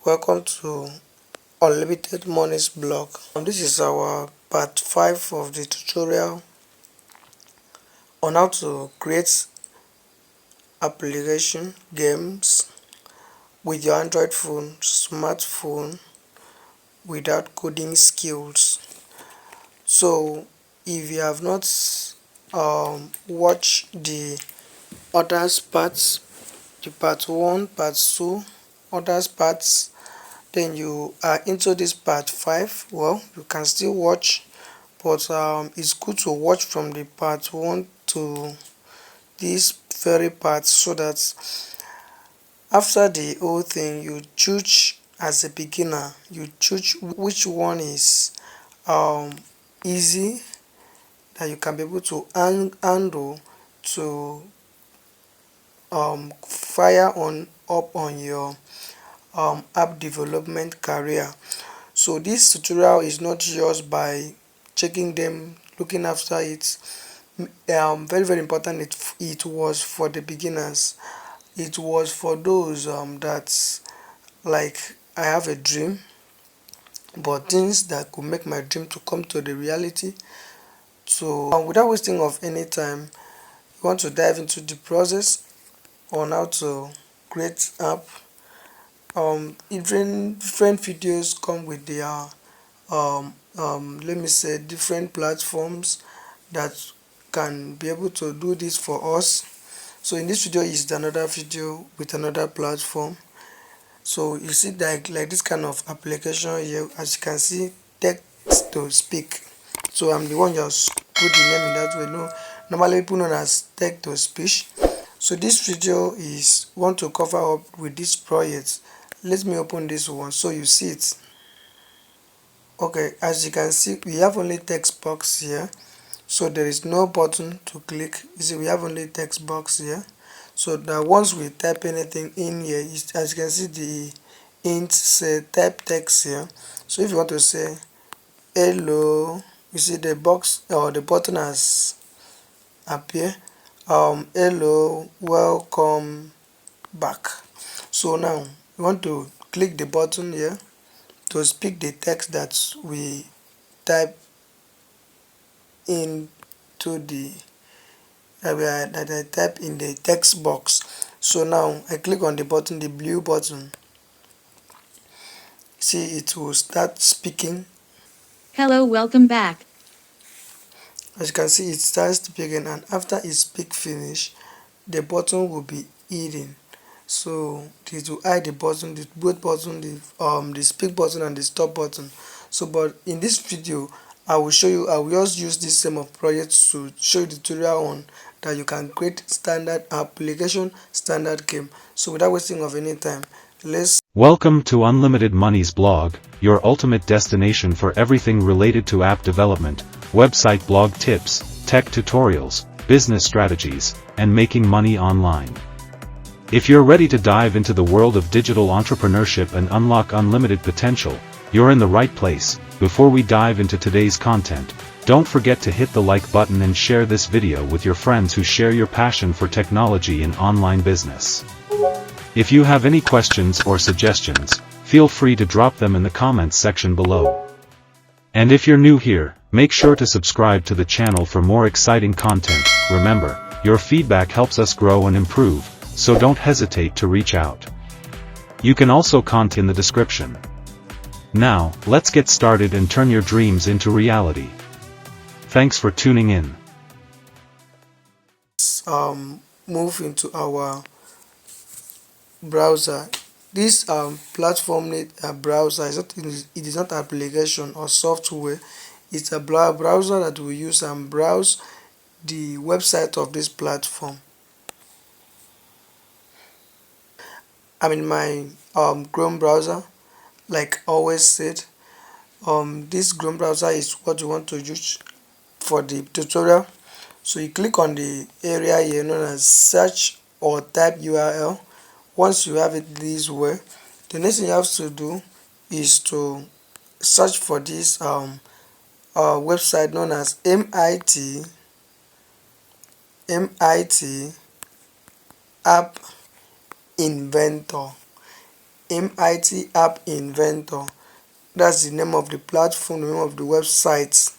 Welcome to Unlimited Monies Blog. This is our part 5 of the tutorial on how to create application games with your Android phone, smartphone without coding skills. So if you have not watched the others parts, the part 1, part 2, others parts, then you are into this part 5, well, you can still watch, but it's good to watch from the part 1 to this very part, so that after the whole thing you choose as a beginner, you choose which one is easy, that you can be able to handle to fire on up on your app development career. So this tutorial is not just by checking them, looking after it. Very important, it was for the beginners. It was for those that, like, I have a dream, but things that could make my dream to come to the reality. So without wasting of any time, you want to dive into the process on how to create app. Different videos come with their let me say, different platforms that can be able to do this for us. So in this video is another video with another platform. So you see, like this kind of application here, as you can see, text to speak. So I'm the one just put the name in that way. No, normally people known as text to speech. So this video is want to cover up with this project. Let me open this one so you see it. Okay, as you can see, we have only text box here, so there is no button to click. You see, we have only text box here, so that once we type anything in here, as you can see, the int say type text here. So if you want to say hello, you see the box or the button has appear. Hello, welcome back. So now you want to click the button here to speak the text that we type into the that I type in the text box. So now I click on the button, the blue button. See, it will start speaking. Hello, welcome back. As you can see, it starts speaking, and after it speak finish, the button will be hidden. So it will hide the button, the both button, the speak button and the stop button. So but in this video I will show you, I will just use this same of projects to show you the tutorial on that you can create standard application, standard game. So without wasting of any time, Welcome to Unlimited Monies Blog, your ultimate destination for everything related to app development, website blog tips, tech tutorials, business strategies, and making money online. If you're ready to dive into the world of digital entrepreneurship and unlock unlimited potential, you're in the right place. Before we dive into today's content, don't forget to hit the like button and share this video with your friends who share your passion for technology and online business. If you have any questions or suggestions, feel free to drop them in the comments section below. And if you're new here, make sure to subscribe to the channel for more exciting content. Remember, your feedback helps us grow and improve, so don't hesitate to reach out. You can also comment in the description. Now, let's get started and turn your dreams into reality. Thanks for tuning in. move into our browser. This platform need a browser. It is not application or software. It's a browser that we use and browse the website of this platform. I'm in my Chrome browser. Like always said, this Chrome browser is what you want to use for the tutorial. So you click on the area here known as search or type URL. Once you have it this way, the next thing you have to do is to search for this website known as MIT App Inventor. MIT App Inventor. That's the name of the platform, the name of the website.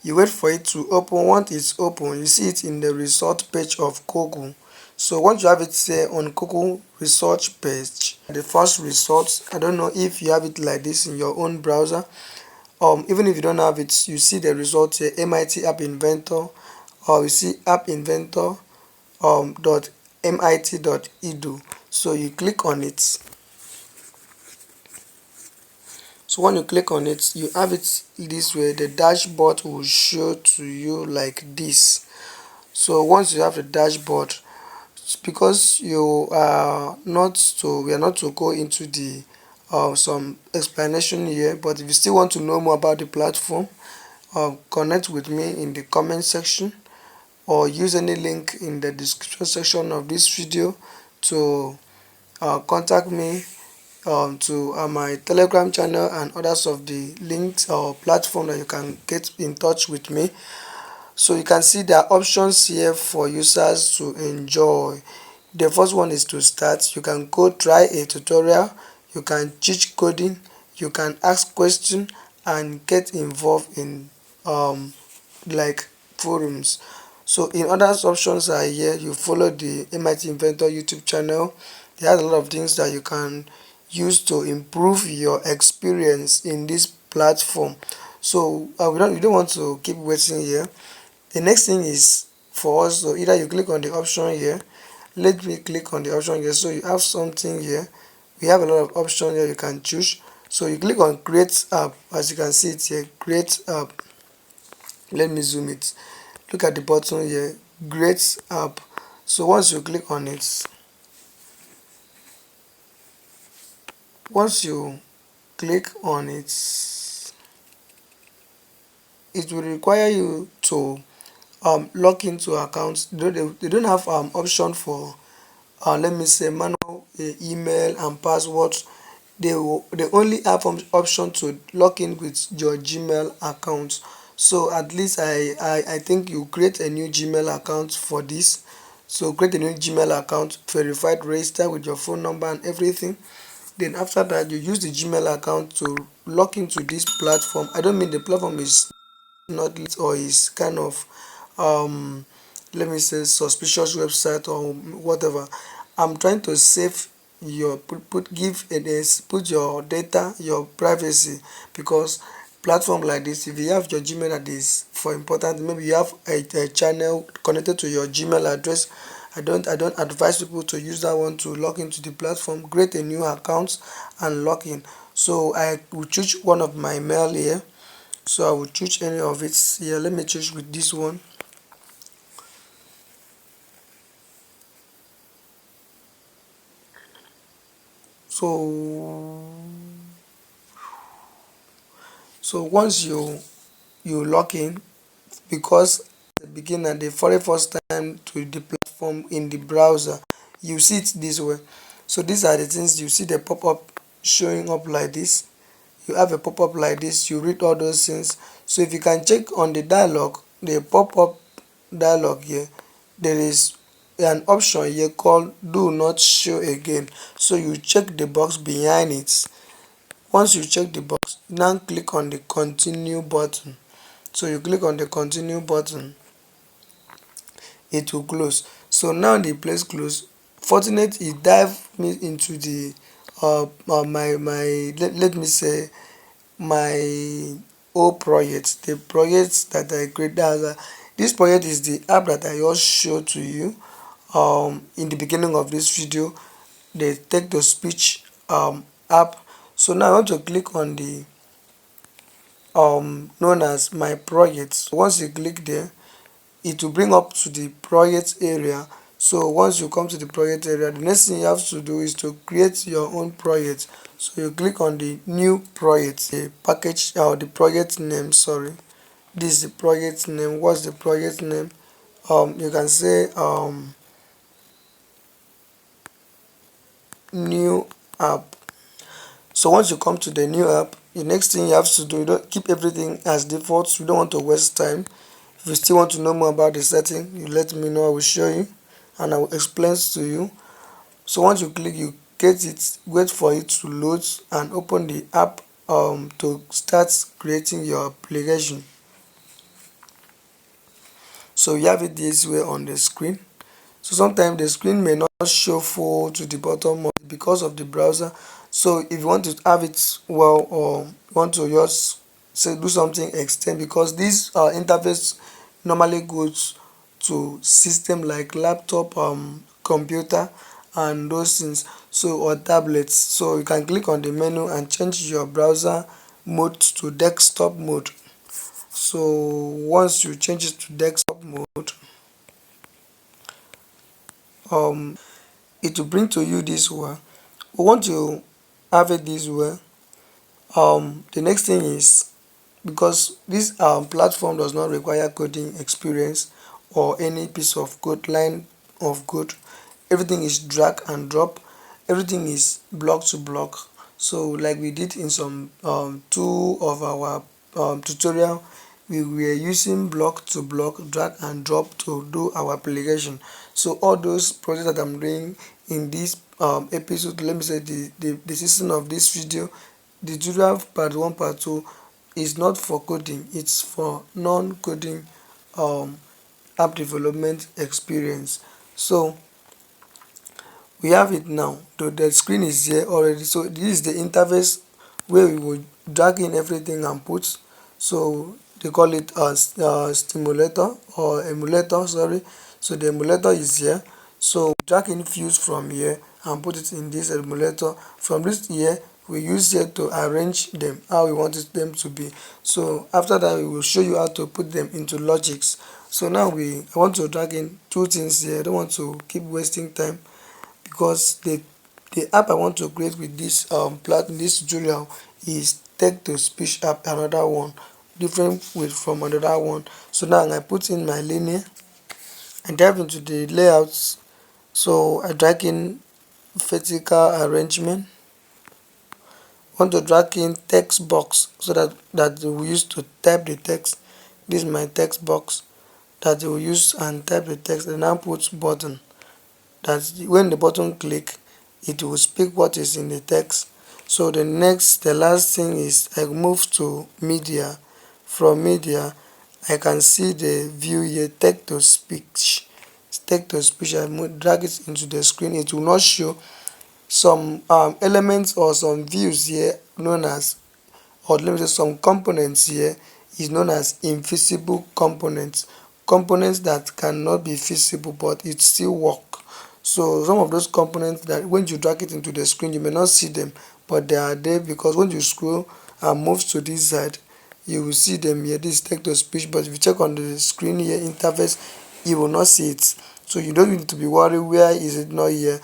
You wait for it to open. Once it's open, you see it in the result page of Google. So once you have it here on Google research page, the first results, I don't know if you have it like this in your own browser. Even if you don't have it, you see the results here, MIT App Inventor, or you see App Inventor .mit.edu. So you click on it. So when you click on it, you have it this way. The dashboard will show to you like this. So once you have the dashboard, because we are not to go into the some explanation here, but if you still want to know more about the platform, connect with me in the comment section or use any link in the description section of this video to contact me to my Telegram channel and others of the links or platform that you can get in touch with me. So you can see there are options here for users to enjoy. The first one is to start. You can go try a tutorial, you can teach coding, you can ask questions and get involved in like forums. So in other options are here. You follow the MIT Inventor YouTube channel. It has a lot of things that you can use to improve your experience in this platform. So we don't want to keep waiting here. The next thing is for us, so either you click on the option here. Let me click on the option here. So you have something here. We have a lot of options here you can choose. So you click on create app. As you can see it here, create app. Let me zoom it. Look at the button here, create app. So once you click on it, it will require you to log into accounts. They don't have option for let me say manual email and password. They only have option to log in with your Gmail account. So at least I think you create a new Gmail account for this. So create a new Gmail account, verified, register with your phone number and everything. Then after that, you use the Gmail account to log into this platform. I don't mean the platform is not lit or is kind of let me say suspicious website or whatever. I'm trying to save your put your data, your privacy, because platform like this, if you have your Gmail that is for important, maybe you have a channel connected to your Gmail address, I don't advise people to use that one to log into the platform. Create a new account and log in. So I will choose one of my mail here. So I will choose any of it here. Let me choose with this one. So once you log in, because the beginner the very first time to the platform in the browser, you see it this way. So these are the things you see, the pop-up showing up like this. You have a pop-up like this, you read all those things. So if you can check on the dialog, the pop-up dialog here, there is an option here called do not show again. So you check the box behind it. Once you check the box, now click on the continue button. So you click on the continue button, it will close. So now the place close. Fortunate it dive me into the let me say my old project, the project that I created. This project is the app that I just showed to you in the beginning of this video, the text to speech app. So now I want to click on the known as my project. Once you click there, it will bring up to the project area. So once you come to the project area, the next thing you have to do is to create your own project. So you click on the new project, the package or the project name, sorry. This is the project name. What's the project name? You can say new app. So once you come to the new app, the next thing you have to do, you don't keep everything as default. You don't want to waste time. If you still want to know more about the setting, you let me know. I will show you and I will explain to you. So once you click, you duplicate it, wait for it to load, and open the app to start creating your application. So you have it this way on the screen. So sometimes the screen may not show full to the bottom because of the browser. So if you want to have it well, or want to just say do something extend, because this interface normally goes to system like laptop, computer and those things, so or tablets. So you can click on the menu and change your browser mode to desktop mode. So once you change it to desktop mode, it will bring to you this way. We want to have it this way. The next thing is, because this platform does not require coding experience or any piece of code, line of code, everything is drag and drop, everything is block to block. So like we did in some two of our tutorial, we were using block to block, drag and drop to do our application. So all those projects that I'm doing in this episode, let me say the season of this video, the tutorial part 1, part 2 is not for coding, it's for non-coding app development experience. So we have it now. The screen is here already. So this is the interface where we will drag in everything and put. So they call it a stimulator or emulator, sorry. So the emulator is here. So drag in views from here and put it in this emulator. From this here, we use here to arrange them how we want them to be. So after that, we will show you how to put them into logics. So now I want to drag in two things here. I don't want to keep wasting time, because the app I want to create with this this tutorial is text to speech app, another one different from another one. So now I put in my linear and dive into the layouts. So I drag in vertical arrangement. I want to drag in text box so that we use to type the text. This is my text box that we use and type the text, and now put button, that when the button click, it will speak what is in the text. So the last thing is I move to media. From media, I can see the view here, text to speech. Text to speech, I drag it into the screen. It will not show some elements or some views here known as, or let me say some components here is known as invisible components. Components that cannot be visible but it still work. So some of those components that when you drag it into the screen, you may not see them, but they are there, because when you scroll and move to this side, you will see them here. This is text to speech, but if you check on the screen here interface, you will not see it. So you don't need to be worried where is it not here.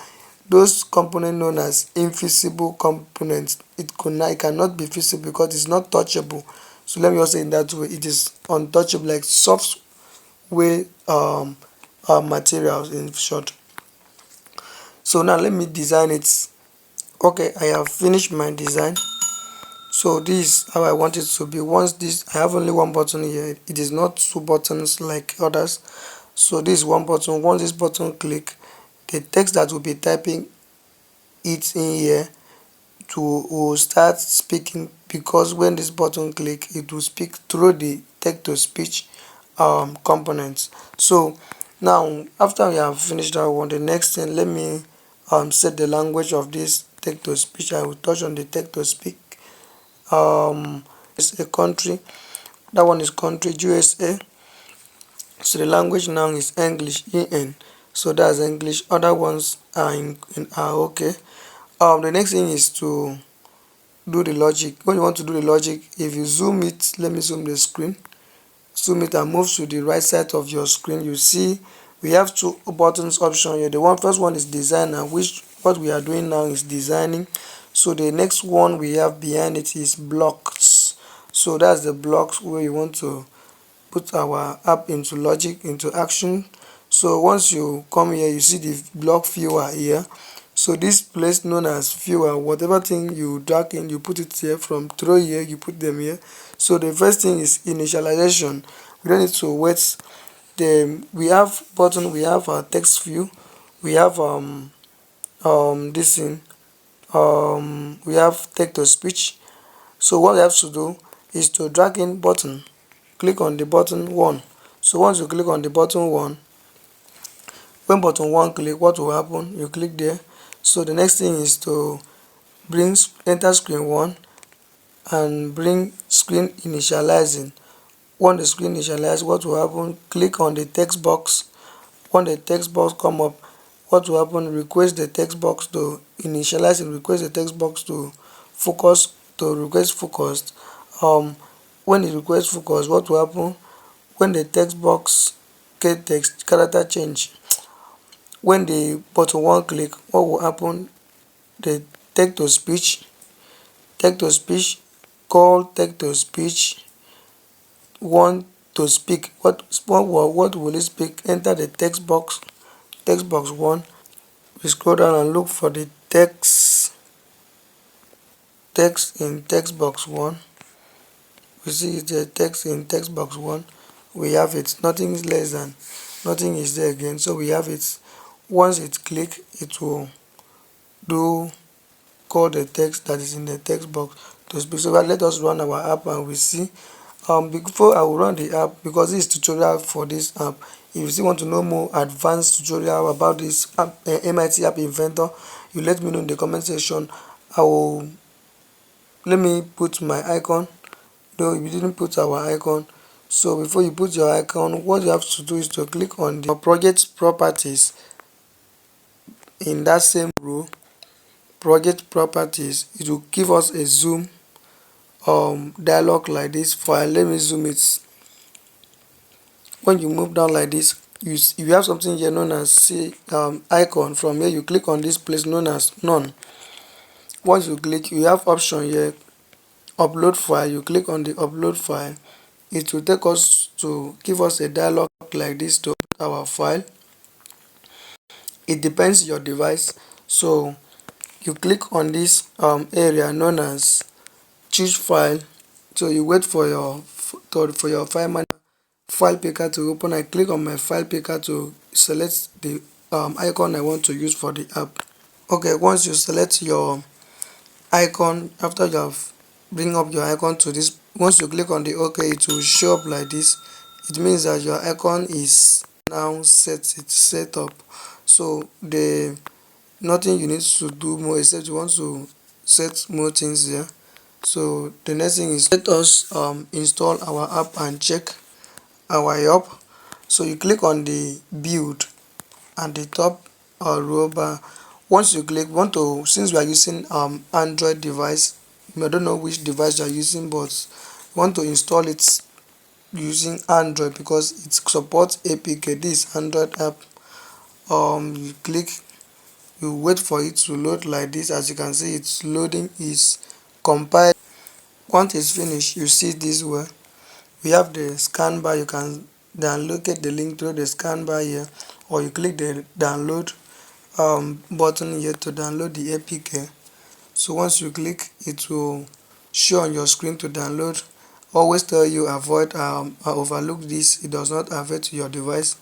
Those components known as invisible components, it cannot be visible because it's not touchable. So let me also say in that way, it is untouchable, like software materials in short. So now let me design it. Okay, I have finished my design. So this is how I want it to be. Once this, I have only one button here, it is not two buttons like others. So this is one button. Once this button click, the text that will be typing it in here will start speaking, because when this button click, it will speak through the text to speech components. So now after we have finished that one, the next thing, let me set the language of this text to speech. I will touch on the text to speak. It's a country, that one is country USA. So the language now is English, EN. So that's English. Other ones are are okay. The next thing is to do the logic. When you want to do the logic, if you zoom it, let me zoom the screen, zoom it and move to the right side of your screen, you see we have two buttons option here. The first one is designer, which what we are doing now is designing. So the next one we have behind it is blocks. So that's the blocks where you want to put our app into logic, into action. So once you come here, you see the block viewer here. So this place known as viewer, whatever thing you drag in, you put it here. From throw here, you put them here. So the first thing is initialization. We don't need to wait. We have button, we have our text view, we have this thing, we have text to speech. So what we have to do is to drag in button, click on the button 1. So once you click on the button 1, when button 1 click, what will happen? You click there. So the next thing is to enter screen 1 and bring screen initializing. When the screen initialize, what will happen? Click on the text box. When the text box come up, what will happen? Request the text box to initialize and request the text box to focus, to request focused. When it requests focus, what will happen? When the text box get text character change, when the button 1 click, what will happen? The text to speech call text to speech want to speak. What will it speak? Enter the text box 1. We scroll down and look for the text in text box 1. We see the text in text box 1. We have it. Nothing is less than, nothing is there again, so we have it. Once it click, it will do call the text that is in the text box to speak. So let us run our app and we see. Before I will run the app, because this is tutorial for this app, if you still want to know more advanced tutorial about this app, MIT App Inventor, you let me know in the comment section. Let me put my icon, though we didn't put our icon. So before you put your icon, what you have to do is to click on the project properties. In that same row, project properties, it will give us a zoom dialog like this. File, let me zoom it. When you move down like this, you have something here known as icon. From here you click on this place known as none. Once you click, you have option here, upload file. You click on the upload file, it will take us to give us a dialog like this to upload our file. It depends your device, so you click on this area known as choose file. So you wait for your file picker to open. I click on my file picker to select the icon I want to use for the app. Okay, once you select your icon, after you have bring up your icon to this, once you click on the OK, it will show up like this. It means that your icon is now set up. So nothing you need to do more except you want to set more things here. So the next thing is let us install our app and check our app. So you click on the build at the top row bar. Once you click, since we are using Android device, I don't know which device you are using, but you want to install it using Android because it supports APK. This Android app. You click, you wait for it to load like this. As you can see, it's loading, is compiled. Once it's finished, you see this way. We have the scan bar. You can download the link to the scan bar here, or you click the download button here to download the APK. So once you click, it will show on your screen to download. Always tell you avoid overlook this. It does not affect your device.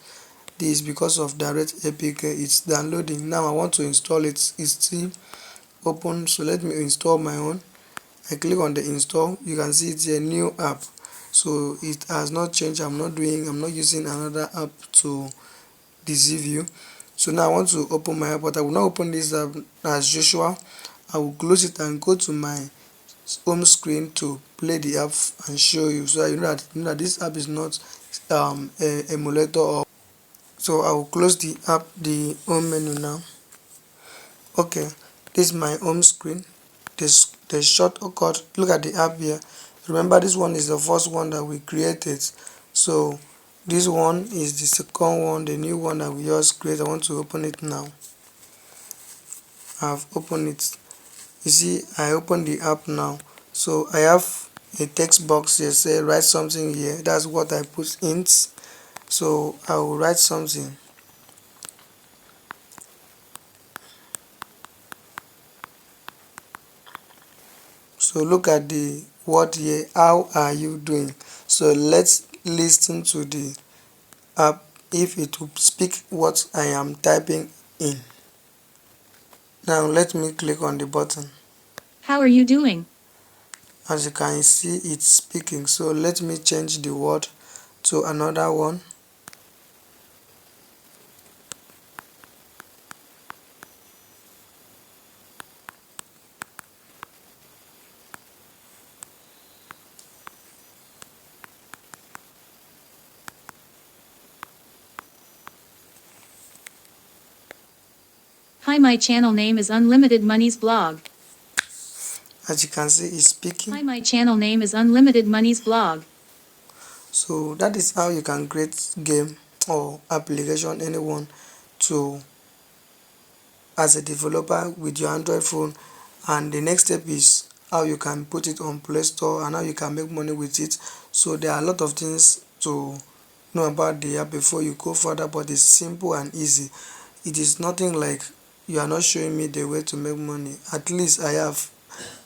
This is because of direct APK. It's downloading. Now I want to install it. It's still open, so let me install my own. I click on the install. You can see it's a new app, so it has not changed. I'm not using another app to deceive you. So now I want to open my app, but I will not open this app as usual. I will close it and go to my home screen to play the app and show you, so that you know that this app is not a emulator. Or so I will close the app, the home menu now. Okay, this is my home screen. The shortcut, look at the app here. Remember, this one is the first one that we created, so this one is the second one, the new one that we just created. I want to open it now. I've opened it. You see, I opened the app now. So I have a text box here, say write something here. That's what I put in. So I will write something. So look at the word here, how are you doing? So let's listen to the app if it will speak what I am typing in. Now let me click on the button. How are you doing? As you can see, it's speaking. So let me change the word to another one. Hi, my channel name is Unlimited Monies Blog. As you can see, it's speaking. Hi, my channel name is Unlimited Monies Blog. So that is how you can create game or application anyone to as a developer with your Android phone. And the next step is how you can put it on Play Store and how you can make money with it. So there are a lot of things to know about the app before you go further, but it's simple and easy. It is nothing like you are not showing me the way to make money. At least I have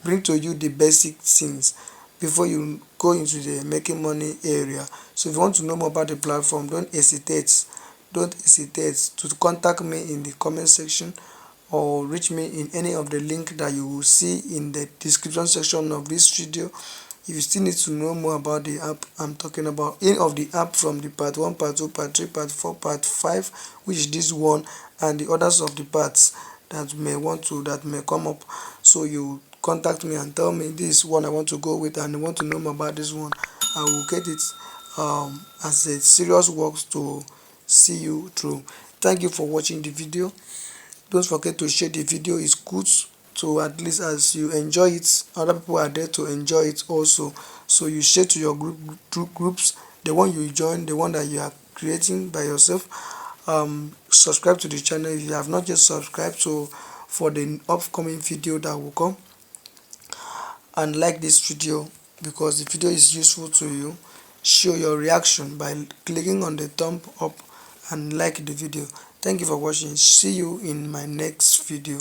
bring to you the basic things before you go into the making money area. So if you want to know more about the platform, don't hesitate to contact me in the comment section or reach me in any of the link that you will see in the description section of this video. If you still need to know more about the app I'm talking about, any of the app from the part 1, part 2, part 3, part 4, part 5, which is this one, and the others of the parts that may come up, so you contact me and tell me this one I want to go with and I want to know more about this one. I will get it as a serious work to see you through. Thank you for watching the video. Don't forget to share the video. It's good to, at least as you enjoy it, other people are there to enjoy it also. So you share to your groups, the one you join, the one that you are creating by yourself. Subscribe to the channel if you have not yet subscribed, so for the upcoming video that will come, and like this video because the video is useful to you. Show your reaction by clicking on the thumb up and like the video. Thank you for watching. See you in my next video.